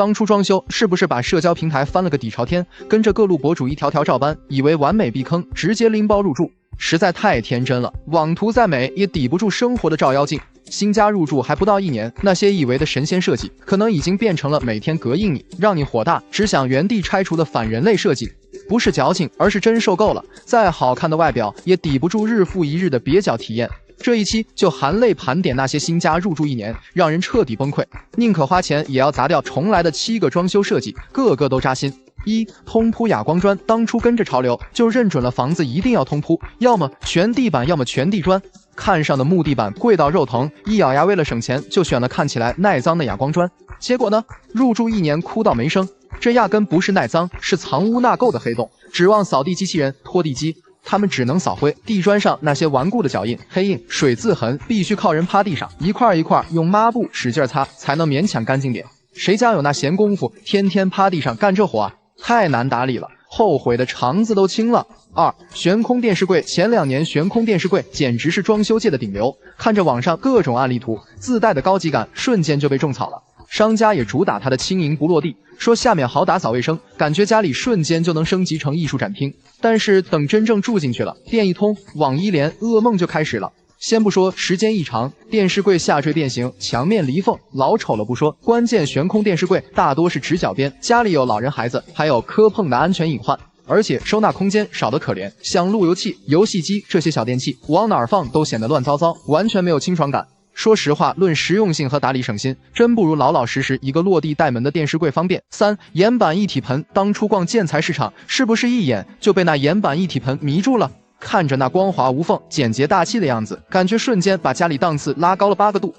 当初装修是不是把社交平台翻了个底朝天，跟着各路博主一条条照搬，以为完美避坑，直接拎包入住，实在太天真了。网图再美也抵不住生活的照妖镜。新家入住还不到1年，那些以为的神仙设计，可能已经变成了每天膈应你，让你火大，只想原地拆除的反人类设计。不是矫情，而是真受够了。再好看的外表也抵不住日复一日的蹩脚体验。这一期就含泪盘点那些新家入住1年，让人彻底崩溃，宁可花钱也要砸掉重来的7个装修设计，个个都扎心。1. 通铺哑光砖，当初跟着潮流就认准了房子一定要通铺，要么全地板，要么全地砖。看上的木地板贵到肉疼，一咬牙为了省钱就选了看起来耐脏的哑光砖。结果呢，入住1年哭到没声，这压根不是耐脏，是藏污纳垢的黑洞。指望扫地机器人、拖地机，他们只能扫灰，地砖上那些顽固的脚印、黑印、水渍痕，必须靠人趴地上一块一块用抹布使劲擦，才能勉强干净点。谁家有那闲工夫，天天趴地上干这活啊？太难打理了，后悔的肠子都青了。2. 悬空电视柜，前2年悬空电视柜简直是装修界的顶流，看着网上各种案例图，自带的高级感瞬间就被种草了。商家也主打它的轻盈不落地，说下面好打扫卫生，感觉家里瞬间就能升级成艺术展厅。但是等真正住进去了，电一通，网一连，噩梦就开始了。先不说时间异常，电视柜下坠变形，墙面离缝，老丑了不说，关键悬空电视柜大多是直角边，家里有老人孩子，还有磕碰的安全隐患，而且收纳空间少得可怜，像路由器、游戏机这些小电器往哪儿放都显得乱糟糟，完全没有清爽感。说实话，论实用性和打理省心，真不如老老实实一个落地带门的电视柜方便。3. 岩板一体盆，当初逛建材市场，是不是一眼就被那岩板一体盆迷住了？看着那光滑无缝、简洁大气的样子，感觉瞬间把家里档次拉高了8个度。